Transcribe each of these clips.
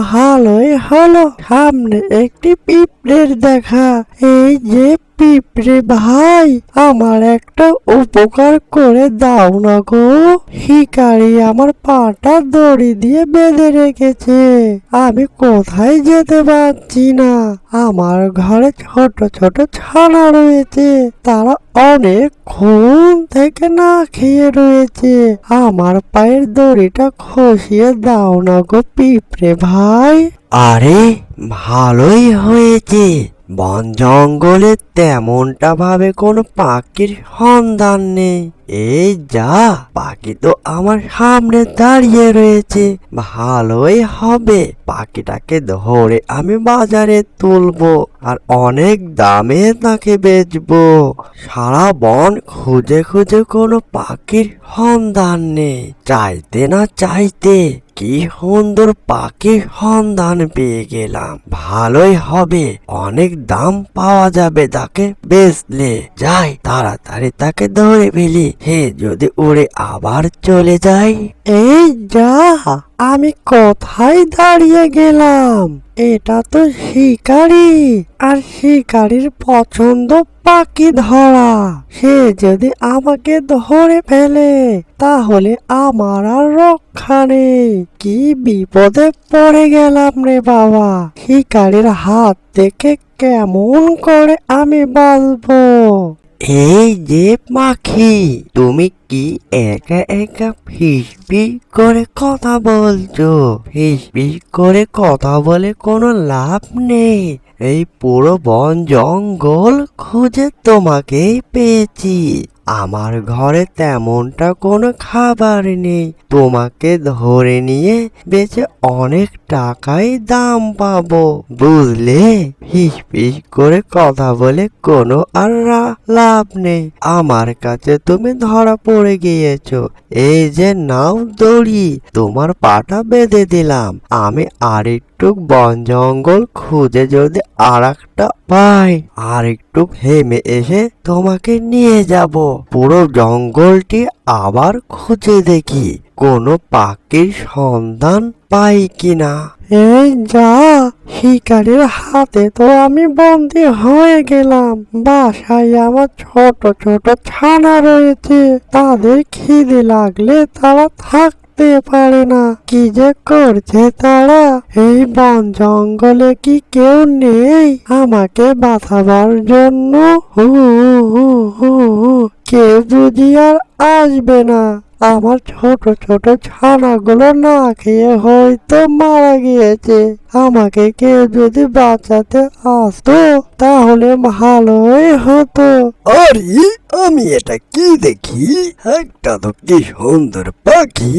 ভালোই হলো সামনে একটি পিঁপড়ের দেখা। এই যে পিঁপড়ে ভাই, আমার একটা উপকার করে দাও না গো। শিকারি আমার পাটা দড়ি দিয়ে বেঁধে রেখেছে, আমি কোথায় যেতে পারছি না। আমার ঘরে ছোট ছোট ছানা রয়েছে, তারা অনেক ঘুম থেকে না খেয়ে রয়েছে। আমার পায়ের দড়িটা খসিয়ে দাও না গো পিঁপড়ে ভাই। আরে ভালোই হয়েছে, বন জঙ্গলে তেমনটা ভাবে কোনো পাখির সন্ধান নেই। এই যা, পাখি তো আমার সামনে দাঁড়িয়ে রয়েছে। ভালোই হবে, পাখিটাকে ধরে আমি বাজারে তুলবো আর অনেক দামে তাকে বেচবো। সারা বন খুঁজে খুঁজে কোনো পাখির সন্ধান নেই, চাইতে না চাইতে কি সুন্দর পাখির সন্ধান পেয়ে গেলাম। ভালোই হবে, অনেক দাম পাওয়া যাবে তাকে বেচলে। যাই তাড়াতাড়ি তাকে ধরে ফেলি, হে যদি উড়ে আবার চলে যায়। এই যা, আমি কোথায় দাঁড়িয়ে গেলাম? এটা তো শিকারি, আর শিকারির পছন্দ পাখি ধরা। সে যদি আমাকে ধরে ফেলে তাহলে আমার আর রক্ষা নেই। কি বিপদে পড়ে গেলাম রে বাবা। শিকারির হাত থেকে কেমন করে আমি বাঁচবো? এই যে পাখি, তুমি কি একা একা ফিসফিস করে কথা বলছো? ফিসফিস করে কথা বলে কোনো লাভ নেই। এই পুরো বন জঙ্গল খুঁজে তোমাকেই পেয়েছি। আমার ঘরে তেমনটা কোনো খাবার নেই, তোমাকে ধরে নিয়ে বেচে অনেক টাকাই দাম পাবো, বুঝলে? ফিস ফিস করে কথা বলে কোনো আর লাভ নেই। আমার কাছে তুমি ধরা পড়ে গিয়েছো। এই যে নাও দড়ি, তোমার পাটা বেঁধে দিলাম। আমি আরেকটু বন জঙ্গল খুঁজে যদি আরেকটা পাই, আরেকটু হেমে এসে তোমাকে নিয়ে যাব। পুরো জঙ্গলটি আবার খুঁজে দেখি কোনো পাখির সন্ধান পাই কিনা। এই যা, শিকারির হাতে তো আমি বন্দি হয়ে গেলাম। বাসায় আমার ছোট ছোট ছানা রয়েছে, তাদের খিদে লাগলে তারা থাকতে পারে না। কি যে করছে তারা? এই বন জঙ্গলে কি কেউ নেই আমাকে বাঁচাবার জন্য? হু হু হু হু, কেউ বুঝি আর আসবে না। আমার ছোট ছোট ছানাগুলো না খেয়ে হয়তো মারা গিয়েছে। আমাকে কেউ যদি বাঁচাতে আসতো তাহলে ভালোই হতো। আরে আমি এটা কি দেখি? একটা তো কি সুন্দর পাখি,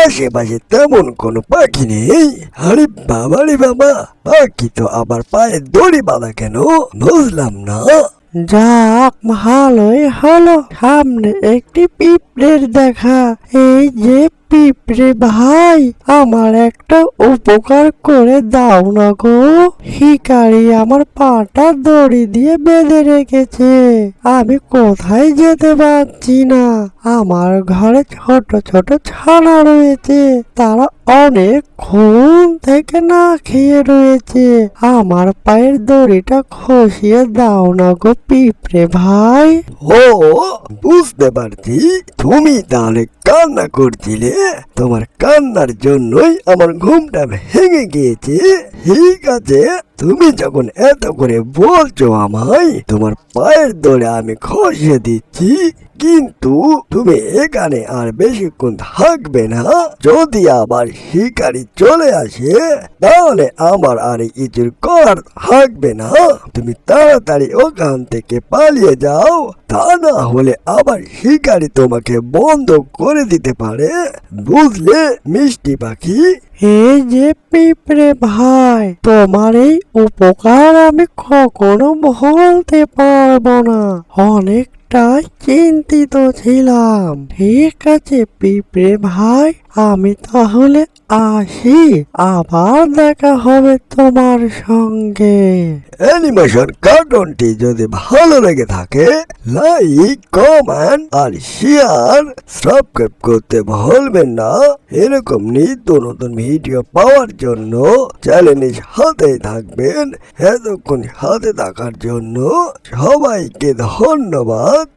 আশেপাশে তেমন কোনো পাখি নেই। আরে বাবা রে বাবা, পাখি তো আবার পায়ে দড়ি বাঁধা কেন বুঝলাম না। যাক, ভালোই হলো সামনে একটি পিঁপড়ের দেখা। এই যে পিঁপড়ে ভাই, আমার একটা উপকার করে দাও না গো। শিকারি আমার পাটা দড়ি দিয়ে বেঁধে রেখেছে, আমি কোথায় যেতে পারছি না। আমার ঘরে ছোট ছোট ছানা রয়েছে, তারা অনেক ঘুম থেকে না খেয়ে রয়েছে। আমার পায়ের দড়িটা খসিয়ে দাও না গো পিঁপড়ে ভাই। ও, বুঝতে পারছি, তুমি তাহলে কান্না করছিলে। তোমার কান্নার জন্যই আমার ঘুমটা ভেঙে গিয়েছে। ঠিক আছে, তুমি যখন এত করে বলছো আমায়, তোমার পায়ের দড়ি আমি খসিয়ে দিচ্ছি। কিন্তু তুমি এখানে আর বেশিক্ষণ থাকবে না। যদি আবার শিকারি চলে আসে তাহলে আমার আর কিছুর করার থাকবে না। তুমি তাড়াতাড়ি ওখান থেকে পালিয়ে যাও, তা না হলে আবার শিকারি তোমাকে বন্ধ করে দিতে পারে, বুঝলে মিষ্টি পাখি? এই যে পিঁপড়ে ভাই, তোমার এই উপকার আমি কখনো ভুলতে পারবো না। অনেকটা চিন্তিত ছিলাম। ঠিক আছে পিঁপড়ে ভাই, আমি তাহলে আসি, আবার দেখা হবে তোমার সঙ্গে। অ্যানিমেশন কার্টুনটি যদি ভালো লেগে থাকে লাইক, কমেন্ট আর শেয়ার, সাবস্ক্রাইব করতে ভুলবেন না। এরকম নিত্য নতুন ভিডিও পাওয়ার জন্য চ্যানেলের সাথেই থাকবেন। এতক্ষণ সাথে থাকার জন্য সবাইকে ধন্যবাদ।